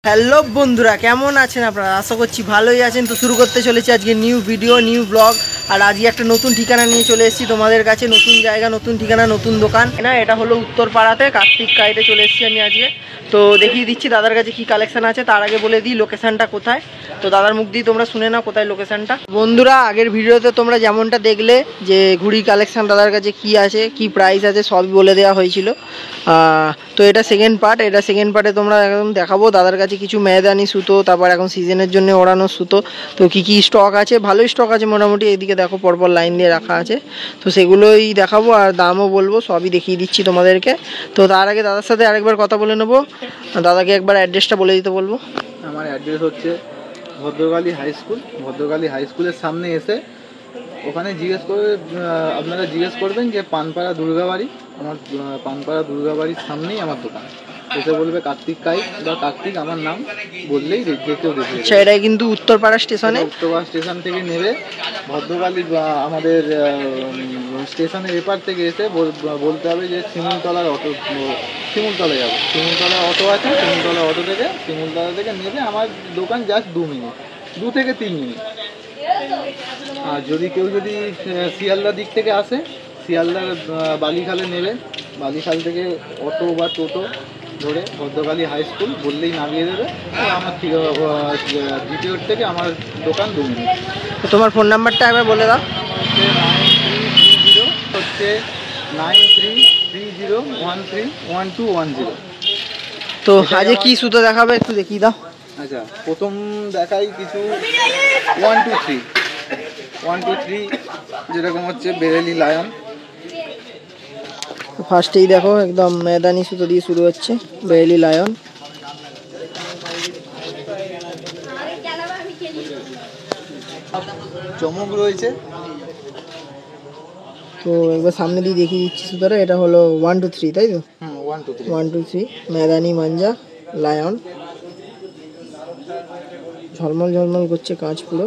Hello বন্ধুরা, কেমন আছেন আপনারা? আশা করছি ভালোই আছেন। তো শুরু করতে চলেছি আজকে নিউ ভিডিও, নিউ ব্লগ। আর আজকে একটা নতুন ঠিকানা নিয়ে চলে এসেছি তোমাদের কাছে। নতুন জায়গা, নতুন ঠিকানা, নতুন দোকান। না, এটা হলো উত্তরপাড়াতে কার্তিক কাইতে চলে এসেছি আমি আজকে। তো দেখিয়ে দিচ্ছি দাদার কাছে কি কালেকশন আছে। তার আগে বলে দিই লোকেশনটা কোথায়। তো দাদার মুখ দিয়ে তোমরা শুনে নাও কোথায় লোকেশনটা। বন্ধুরা, আগের ভিডিওতে তোমরা যেমনটা দেখলে যে ঘুড়ি কালেকশন দাদার কাছে কি আছে, কি প্রাইস আছে, সবই বলে দেওয়া হয়েছিল। তো এটা সেকেন্ড পার্ট। এটা সেকেন্ড পার্টে তোমরা একদম দেখাবো দাদার কাছে কিছু মেয়েদানি সুতো, তারপর এখন সিজনের জন্য ওড়ানোর সুতো। তো কি কি স্টক আছে, ভালোই স্টক আছে মোটামুটি। এদিকে দেখো পরপর লাইন দিয়ে রাখা আছে। তো সেগুলোই দেখাবো আর দামও বলবো, সবই দেখিয়ে দিচ্ছি তোমাদেরকে। তো তার আগে দাদার সাথে আরেকবার কথা বলে নেবো। দাদাকে একবার অ্যাড্রেসটা বলে দিতে বলবো। আমার অ্যাড্রেস হচ্ছে Bhadrakali high school. Bhadrakali high স্কুলের সামনে এসে ওখানে আপনারা জিজ্ঞেস করবেন যে পানপাড়া দুর্গাবাড়ি। আমার পানপাড়া দুর্গাবাড়ির সামনেই আমার দোকান। এসে বলবে কার্তিক কাইত বা কার্তিক আমার নাম বললেই কেউ দেখবে। আচ্ছা, এটাই কিন্তু উত্তরপাড়া স্টেশনে। উত্তরপাড়া স্টেশন থেকে নেবে ভদ্রকালী আমাদের স্টেশনের এপার থেকে এসে বলতে হবে যে শিমুলতলার অটো, শিমুলতলা যাবো। শিমুলতলার অটো আছে, শিমুলতলার অটো থেকে শিমুলতলা থেকে নেবে আমার দোকান জাস্ট 2 মিনিট, 2 থেকে 3 মিনিট। আর যদি শিয়ালদার দিক থেকে আসে, শিয়ালদার বালিখালে নেবে। বালিখাল থেকে অটো বা টোটো ধরে ভদ্রকালী হাই স্কুল বললেই নামিয়ে দেবে। আমার দ্বিতীয় থেকে আমার দোকান 2 মিনিট। তোমার ফোন নাম্বারটা একবার বলে দাও। হচ্ছে 9330131210। তো আজকে কি সুতো দেখাবে একটু দেখিয়ে দাও। আচ্ছা, প্রথম দেখাই কিছু 1 2 3 যেরকম হচ্ছে বেরেলি লায়ন। ফার্স্টেই দেখো একদম মেদানি সুতো দিয়ে শুরু হচ্ছে, বেরেলি লায়ন। চমক রয়েছে। তো একবার সামনে দিয়ে দেখিয়ে দিচ্ছি সুতরাং। এটা হলো 1 2 3, তাই তো? 1 2 3 মেদানি মাঞ্জা লায়ন। ঝলমল ঝলমল করছে কাঁচ পুরো।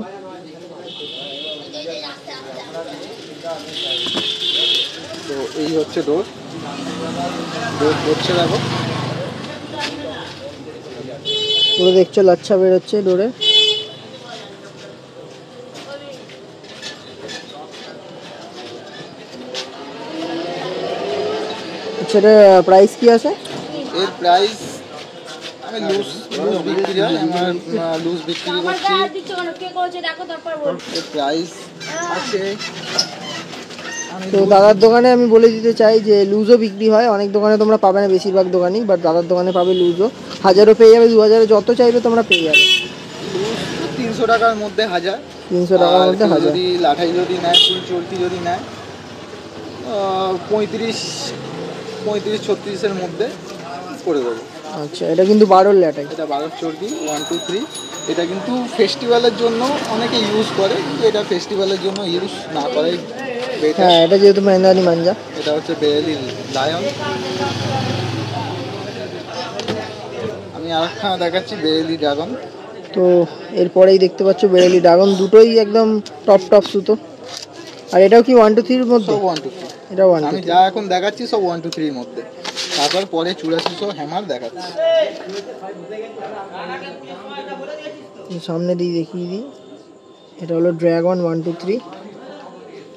তো এই হচ্ছে ডোর করছে, দেখো পুরো দেখছো লাচ্ছা বেরোচ্ছে ডোরে। সেটা প্রাইস কি আছে? এর প্রাইস আমি লুজ বিক্রি হয়, আমার লুজ বিক্রি করছি। এর প্রাইস আছে। তো দাদার দোকানে আমি বলে দিতে চাই যে লুজও বিক্রি হয়। অনেক দোকানে তোমরা পাবে না, বেশিরভাগ দোকানই, বাট দাদার দোকানে পাবে লুজও। 1000ও পেয়ে যাবে, 2000 যত চাইবে তোমরা পেয়ে যাবে। 300 টাকার মধ্যে 1000, 300 টাকার মধ্যে 1000। যদি লাঠাই যদি নেয়, ফুল চলতি যদি নেয় 35-36-এর মধ্যে করে দেবো। আচ্ছা, এটা কিন্তু 12 ল্যাটাই। এটা 12 চর্বি 1 2 3। এটা কিন্তু ফেস্টিভ্যালের জন্য অনেকে ইউজ করে, কিন্তু এটা ফেস্টিভ্যালের জন্য ইউজ না করাই বেটার। হ্যাঁ, এটা যেহেতু মেদানি মাঞ্জা। এটা হচ্ছে বেরেলি লায়ন। আমি আরেকখানা দেখাচ্ছি বেরেলি ড্রাগন। তো এরপরেই দেখতে পাচ্ছ বেরেলি ড্রাগন, দুটোই একদম টপ সুতো। আর এটাও কি 1 2 3 এর মধ্যে? সব 1 2 3। এটা 1 2 আমি 3। যা এখন দেখাচ্ছি সব 1 2 3 এর মধ্যে। তারপর পরে 8400 হ্যামার দেখাচ্ছি। সামনে দিয়ে দেখিয়ে দিই। এটা হলো ড্রাগন 1 2 3।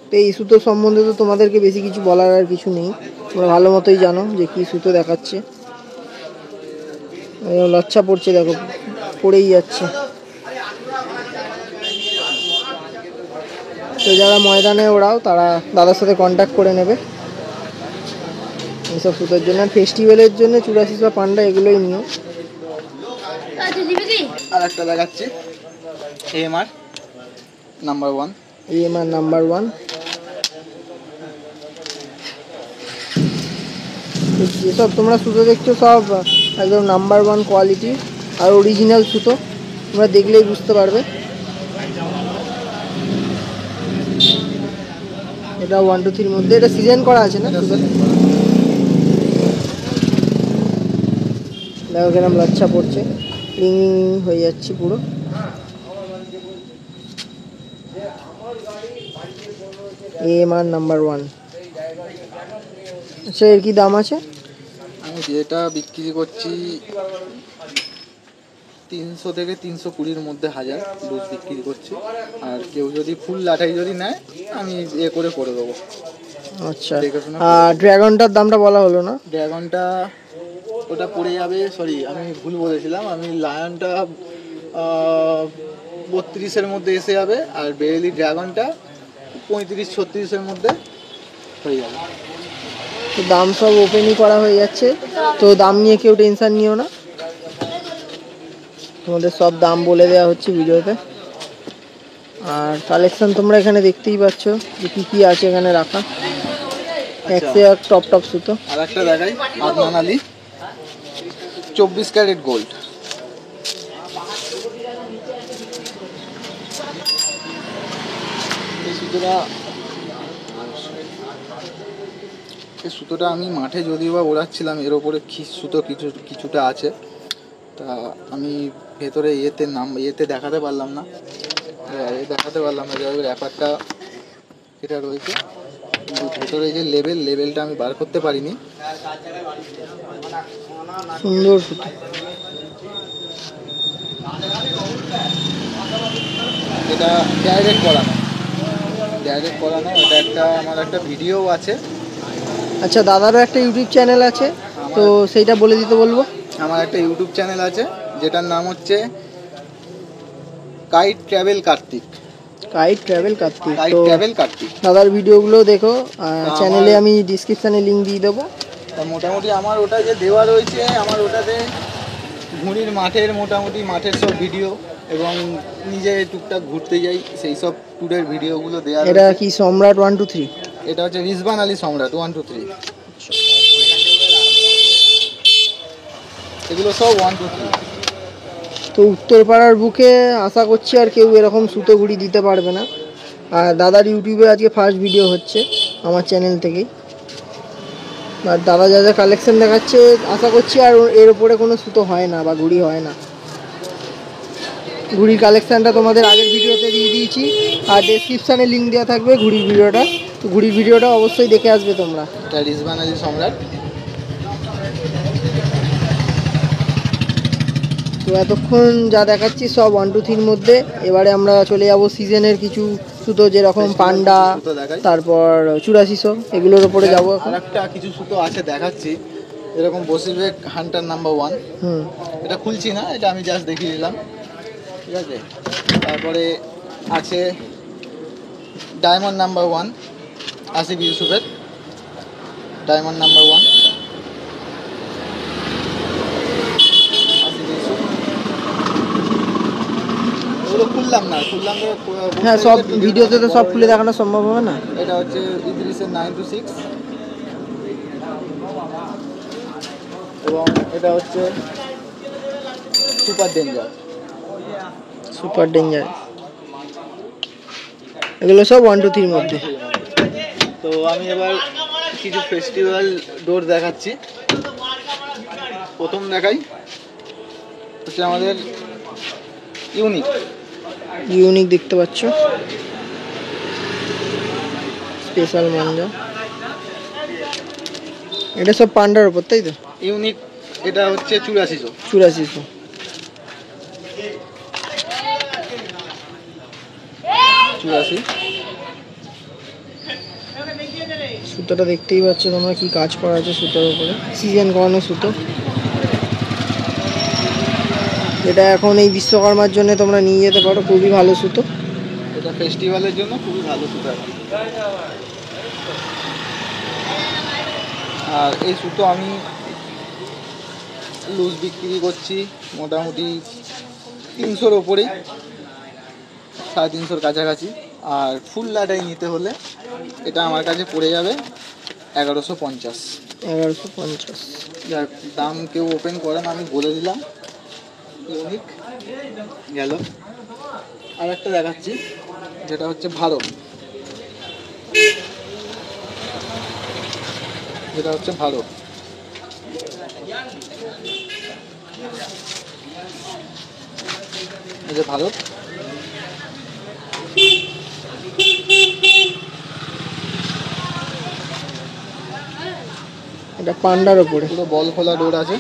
তো এই সুতো সম্বন্ধে তো তোমাদেরকে বেশি কিছু বলার আর কিছু নেই, তোমরা ভালো মতোই জানো যে কি সুতো দেখাচ্ছে। লাচ্ছা পড়ছে, দেখো পড়েই যাচ্ছে। তো যারা ময়দানে ওড়াও তারা দাদার সাথে কন্ট্যাক্ট করে নেবে এইসব সুতোর জন্য। ফেস্টিভ্যালের জন্য 84 বা পান্ডা এগুলোই নিও। আর একটা দেখাচ্ছি এমআর নাম্বার 1। MR number 1। যেসব তোমরা সুতো দেখছো সব একদম নাম্বার 1 কোয়ালিটি আর অরিজিনাল সুতো, তোমরা দেখলেই বুঝতে পারবে। এটা 1 2 3 মধ্যে, এটা সিজন করা আছে না? দেখো কেরম লাচ্ছা পড়ছে, রিং হয়ে যাচ্ছে পুরো। MR number 1। আচ্ছা, এর কি দাম আছে? আমি যেটা বিক্রি করছি 300 থেকে 320-র মধ্যে হাজার লুজ বিক্রি করছি। আর কেউ যদি ফুল লাটাই যদি নেয় আমি করে দেবো। আচ্ছা, আর ড্রাগনটার দামটা বলা হলো না। ড্রাগনটা ওটা পড়ে যাবে, সরি আমি ভুল বলেছিলাম, আমি লায়নটা 32-এর মধ্যে এসে যাবে, আর বেরেলি ড্রাগনটা 35-36-এর মধ্যে হয়ে যাবে। তো দাম সব ওপেনই করা হয়ে যাচ্ছে, তো দাম নিয়ে কেউ টেনশন নিও না, তোমাদের সব দাম বলে দেওয়া হচ্ছে ভিডিওতে। আর কালেকশন তোমরা এখানে দেখতেই পাচ্ছ যে কী কী আছে এখানে রাখা, একশো এক টপ টপ সুতো। আর একটা দেখাই, আদনান আলী 24 ক্যারেট গোল্ড। এই সুতোটা আমি মাঠে যদিও বা ওড়াচ্ছিলাম, এর ওপরে সুতো কিছুটা আছে, তা আমি ভেতরে ইয়েতে দেখাতে পারলাম না, ব্যাপারটা এটা রয়েছে, কিন্তু ভেতরে যে লেবেলটা আমি বার করতে পারিনি। সুন্দর সুতো, এটা ডাইরেক্ট করানো, এটা আমার একটা ভিডিও আছে। আচ্ছা, দাদারও একটা ইউটিউব চ্যানেল আছে, তো সেইটা বলে দিতে বলবো। আমার একটা ইউটিউব চ্যানেল আছে যেটার নাম হচ্ছে কাইট ট্রাভেল কার্তিক। দাদার ভিডিওগুলো দেখো, চ্যানেলে আমি ডিসক্রিপশানে লিঙ্ক দিয়ে দেবো। মোটামুটি আমার ওটা যে দেওয়া রয়েছে, আমার ওটাতে ঘুড়ির মাঠের সব ভিডিও এবং নিজে টুকটাক ঘুরতে যাই সেই সব ট্যুরের ভিডিওগুলো দেওয়া। এটা কি সম্রাট 1 2 3? এটা হচ্ছে রিজবান আলী সম্রাট 1 2 3, এগুলো সব 1 2 3। তো উত্তরপাড়ার বুকে আশা করছি আর কেউ এরকম সুতো ঘুড়ি দিতে পারবে না। আর দাদার ইউটিউবে আজকে ফার্স্ট ভিডিও হচ্ছে আমার চ্যানেল থেকেই, আর দাদা যা যা কালেকশন দেখাচ্ছে আশা করছি আর এর ওপরে কোনো সুতো হয় না বা ঘুড়ি হয় না। ঘুড়ির কালেকশানটা তোমাদের আগের ভিডিওতে দিয়ে দিয়েছি, আর ডেসক্রিপশানে লিঙ্ক দেওয়া থাকবে ঘুড়ির ভিডিওটা, তো ঘুড়ির ভিডিওটা অবশ্যই দেখে আসবে তোমরা। এটা রিজবান আলী সম্রাট। তো এতক্ষণ যা দেখাচ্ছি সব 1 2 3-র মধ্যে। এবারে আমরা চলে যাব সিজনের কিছু সুতো, যেরকম পান্ডা, তারপর 8400, এগুলোর ওপরে যাবো। আর একটা কিছু সুতো আছে দেখাচ্ছি, এরকম বসিরবেগ হান্টার নাম্বার 1। এটা খুলছি না, এটা আমি জাস্ট দেখিয়ে দিলাম, ঠিক আছে। তারপরে আছে ডায়মন্ড নাম্বার 1 আসিফ ইউসুফের, ডায়মন্ড নাম্বার 1 ওগুলো খুললাম না। হ্যাঁ, সব ভিডিওতে তো সব খুলে দেখানো সম্ভব হবে না। এটা হচ্ছে ইদ্রিসের 926, এবং এটা হচ্ছে সুপার ডেঞ্জার। এগুলো সব 1 2 3-র মধ্যে। তো আমি এবার কিছু ফেস্টিভ্যাল ডোর দেখাচ্ছি। প্রথম দেখাই হচ্ছে আমাদের ইউনিক দেখতে পাচ্ছ, স্পেশাল মাঞ্জা। এটা সব পান্ডার উপর, তাই তো? ইউনিক, এটা হচ্ছে 8400। সুতোটা দেখতেই পাচ্ছ তোমরা কি কাজ করা আছে সুতোর উপরে, সিজন করানো সুতো। এটা এখন এই বিশ্বকর্মার জন্য তোমরা নিয়ে যেতে পারো, খুবই ভালো সুতো। এটা ফেস্টিভ্যালের জন্য খুবই ভালো সুতো। আর এই সুতো আমি লুজ বিক্রি করছি মোটামুটি 300-র ওপরেই, 350-র কাছাকাছি। আর ফুল লাটাই নিতে হলে এটা আমার কাছে পড়ে যাবে 1150। যার দাম কেউ ওপেন করে না, আমি বলে দিলাম। ইউনিক গেল। আর একটা দেখাচ্ছি, যেটা হচ্ছে ভারত। এই যে ভারত, এটা পান্ডার উপরে পুরো বল খোলা ডোর আছে।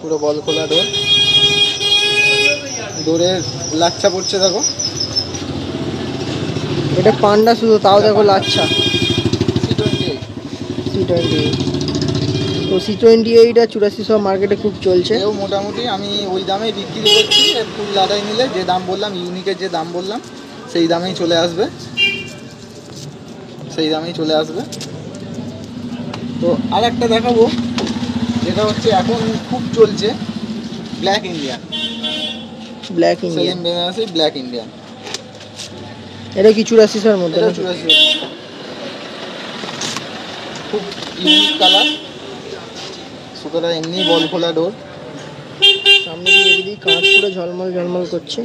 পুরো বল খোলা ডোর, ডোরের লাচ্ছা পড়ছে দেখো। এটা পান্ডা শুধু, তাও দেখো লাচ্ছা। C28 C28, তো C28 আর 84 সব মার্কেটে খুব চলছে। এও মোটামুটি আমি ওই দামেই বিক্রি করছি। ফুল লাটাই নিলে যে দাম বললাম, ইউনিকের যে দাম বললাম সেই দামেই চলে আসবে, সেই দামেই চলে আসবে। তো আর একটা দেখাবো, যেটা হচ্ছে এখন খুব চলছে, black Indian. Black Indian, Selim Benarasi black Indian. এটা কি 84 এর মধ্যে? এটা 84, খুব ইউনিক কালার। সুতরাং এমনি বল খোলা ডোর, সামনে দিয়ে যদি কাঁচ পুরো ঝলমল ঝলমল করছে।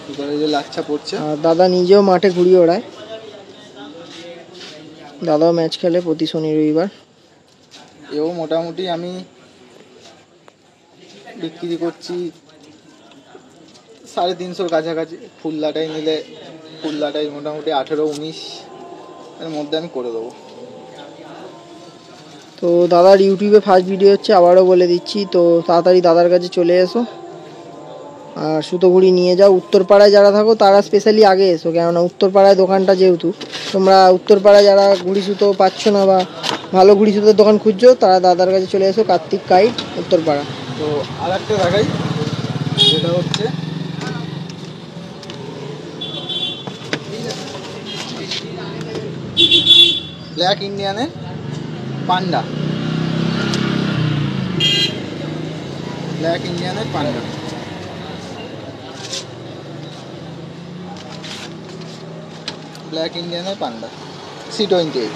সুতরাং যে লাচ্ছা পড়ছে। আর দাদা নিজেও মাঠে ঘুরিয়ে ওড়ায়, দাদাও ম্যাচ খেলে প্রতি শনি রবিবার। এও মোটামুটি আমি বিক্রি করছি 350 কাছাকাছি। ফুল লাটাই নিলে, ফুল লাটাই মোটামুটি 18-19 এর মধ্যে আমি করে দেবো। তো দাদার ইউটিউবে ফার্স্ট ভিডিও হচ্ছে, আবারও বলে দিচ্ছি, তো তাড়াতাড়ি দাদার কাছে চলে এসো আর সুতোগুড়ি নিয়ে যাও। উত্তরপাড়ায় যারা থাকো তারা স্পেশালি আগে এসো, কেননা উত্তরপাড়ায় দোকানটা, যেহেতু তোমরা উত্তরপাড়ায় যারা ঘুড়ি সুতো পাচ্ছ না বা ভালো ঘুড়ি সুতোর দোকান খুঁজছো, তারা দাদার কাছে চলে এসো, কার্তিক কাইট, উত্তরপাড়া। তো আর একটা দেখাই, যেটা হচ্ছে ব্ল্যাক ইন্ডিয়ানের পান্ডা, ব্ল্যাক ইন্ডিয়ানের পান্ডা। ব্ল্যাক ইন্ডিয়ানের পান্ডা C28।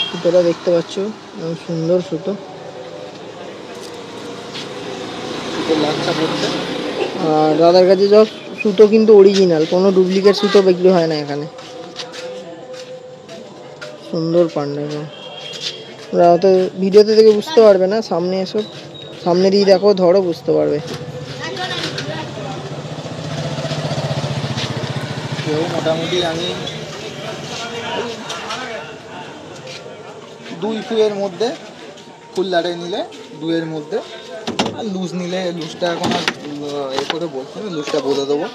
সুতোটা দেখতে পাচ্ছ, সুন্দর সুতো। সুতোর লাচ্ছা পড়ছে। আর দাদার কাছে সব সুতো কিন্তু অরিজিনাল, কোনো ডুপ্লিকেট সুতো বিক্রি হয় না এখানে। সুন্দর পান্ডা, ওরা হয়তো ভিডিওতে দেখে বুঝতে পারবে না, সামনে এসো, সামনে দিয়ে দেখো, ধরো, বুঝতে পারবে। কেউ মোটামুটি আমি 2 ফুয়ের মধ্যে, ফুল লাটাই নিলে 2 এর মধ্যে, আর লুজ নিলে লুজটা এখন আর এ করে বলছি না, লুজটা বলে দেবো।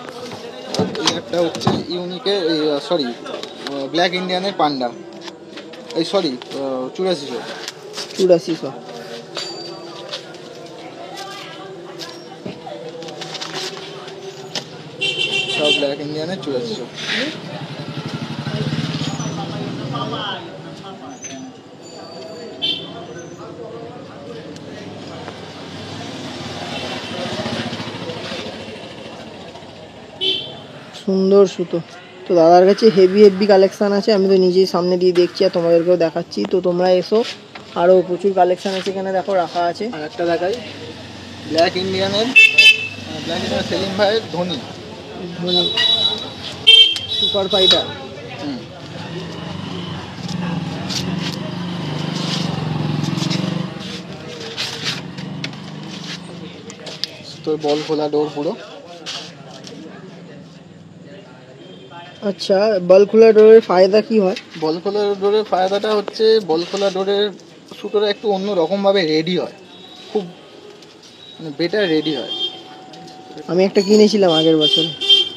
এই একটা হচ্ছে ইউনিকের, সরি ব্ল্যাক ইন্ডিয়ানের পান্ডা, এই সরি 8400। 8400। সব ব্ল্যাক ইন্ডিয়ানের 8400। সুন্দর সুতো। তো দাদার কাছে হেভি হেভি কালেকশান আছে, আমি তো নিজেই সামনে দিয়ে দেখছি আর তোমাদেরকেও দেখাচ্ছি। তো তোমরা এসো, আরও প্রচুর কালেকশান আছে এখানে, দেখো রাখা আছে। আর একটা দেখাই, ব্ল্যাক ইন্ডিয়ানের, ব্ল্যাক ইন্ডিয়ান সেলিম ভাইয়ের ধোনি, সুপার ফাইটার। তো বল খোলা ডোর পুরো। আচ্ছা, বল খোলা ডোরের ফায়দা কি হয়? বল খোলা ডোরের ফায়দাটা হচ্ছে, বল খোলা ডোরের সুতোটা একটু অন্য রকমভাবে রেডি হয়, খুব মানে বেটার রেডি হয়। আমি একটা কিনেছিলাম আগের বছর,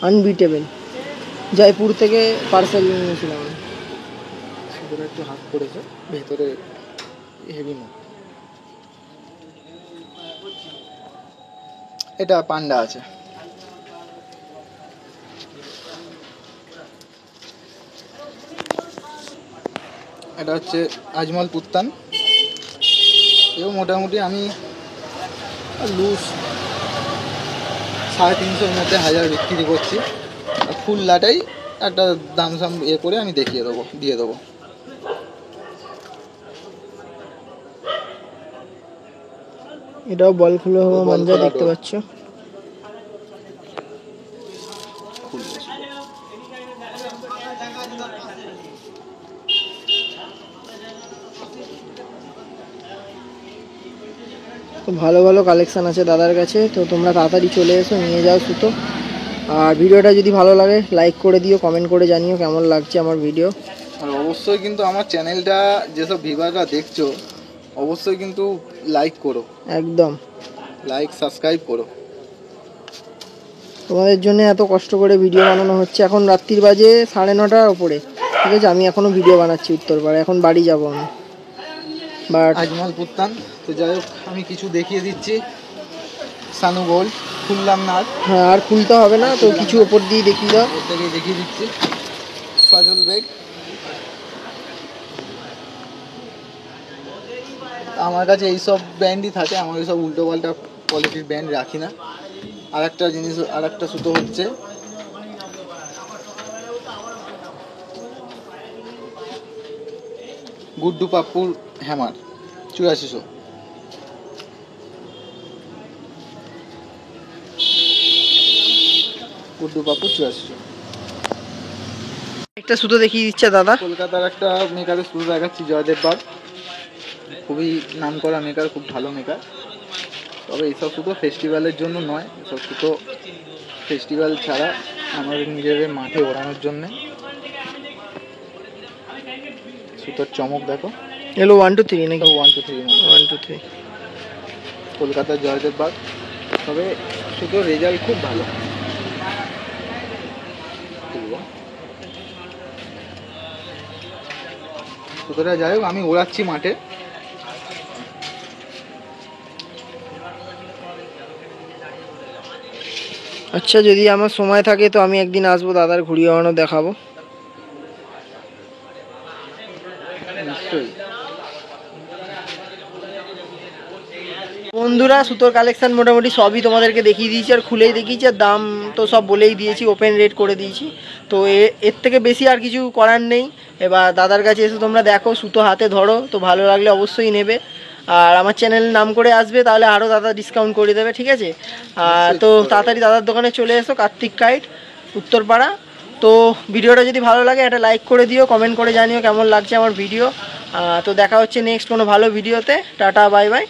আনবিটেবল, জয়পুর থেকে পার্সেল নিয়েছিলাম আমি। সুতোটা একটু হাত পড়েছে, ভেতরে হেভি না। এটা পান্ডা আছে। এটা হচ্ছে আজমল পুত্তান। এও মোটামুটি আমি লুজ 350-এর মধ্যে 1000 বিক্রি করছি। আর ফুল লাটাই একটা দাম সাম ইয়ে করে আমি দেখিয়ে দেবো, দিয়ে দেবো। এটাও বল খুলে হওয়া মাঞ্জা, দেখতে পাচ্ছ। তো ভালো ভালো কালেকশান আছে দাদার কাছে, তো তোমরা তাড়াতাড়ি চলে এসো, নিয়ে যাও সুতো। আর ভিডিওটা যদি ভালো লাগে লাইক করে দিও, কমেন্ট করে জানিও কেমন লাগছে আমার ভিডিও। আর অবশ্যই কিন্তু আমার চ্যানেলটা যেসব ভিউয়াররা দেখছো অবশ্যই কিন্তু লাইক করো, একদম লাইক সাবস্ক্রাইব করো। তোমাদের জন্য এত কষ্ট করে ভিডিও বানানো হচ্ছে। এখন রাত্রির বাজে 9:30টার ওপরে, ঠিক আছে? আমি এখনও ভিডিও বানাচ্ছি উত্তরপাড়া, এখন বাড়ি যাবো আমি। বাট আজমল পুত্তান। তো যাই হোক আমি কিছু দেখিয়ে দিচ্ছি। সানু গোল্ড খুললাম না আর, হ্যাঁ, আর খুলতে হবে না তো, কিছু ওপর দিয়ে দেখিয়ে দাও। ওর থেকেই দেখিয়ে দিচ্ছি। ফাজল বেগ, আমার কাছে এইসব ব্র্যান্ডই থাকে, আমার এইসব উল্টো পাল্টা কোয়ালিটির ব্র্যান্ড রাখি না। আর একটা জিনিস, আর একটা সুতো হচ্ছে গুড্ডু পাপ্পুর হ্যামার 8400। গুড্ডু পাপ্পু 8400। একটা সুতো দেখিয়ে দিচ্ছে দাদা। কলকাতার একটা মেকারের সুতো দেখাচ্ছি, জয়দেব বাগ। খুবই নাম করা মেকার, খুব ভালো মেকার। তবে এইসব সুতো ফেস্টিভ্যালের জন্য নয়, এসব সুতো ফেস্টিভ্যাল ছাড়া আমাদের নিজেদের মাঠে ওড়ানোর জন্যে। সুতোর চমক দেখো, এলো 1 2 3 নাকি? 1 2 3 1 2 3। কলকাতার জয়দেব বাগ। তবে সুতোর রেজাল্ট খুব ভালো। সুতোটা যাই হোক আমি ওড়াচ্ছি মাঠে। আচ্ছা, যদি আমার সময় থাকে তো আমি একদিন আসবো, দাদার ঘুড়ি ওড়ানো দেখাবো। নিশ্চয়ই। বন্ধুরা, সুতোর কালেকশন মোটামুটি সবই তোমাদেরকে দেখিয়ে দিয়েছি, আর খুলেই দেখিয়েছি, আর দাম তো সব বলেই দিয়েছি, ওপেন রেট করে দিয়েছি। তো এর থেকে বেশি আর কিছু করার নেই। এবার দাদার কাছে এসে তোমরা দেখো, সুতো হাতে ধরো, তো ভালো লাগলে অবশ্যই নেবে। আর আমার চ্যানেল নাম করে আসবে, তাহলে আরও দাদা ডিসকাউন্ট করে দেবে, ঠিক আছে? আর তো তাড়াতাড়ি দাদার দোকানে চলে এসো, কার্তিক কাইট, উত্তরপাড়া। তো ভিডিওটা যদি ভালো লাগে একটা লাইক করে দিও, কমেন্ট করে জানিও কেমন লাগছে আমার ভিডিও। তো দেখা হচ্ছে নেক্সট কোনো ভালো ভিডিওতে। Tata, bye bye.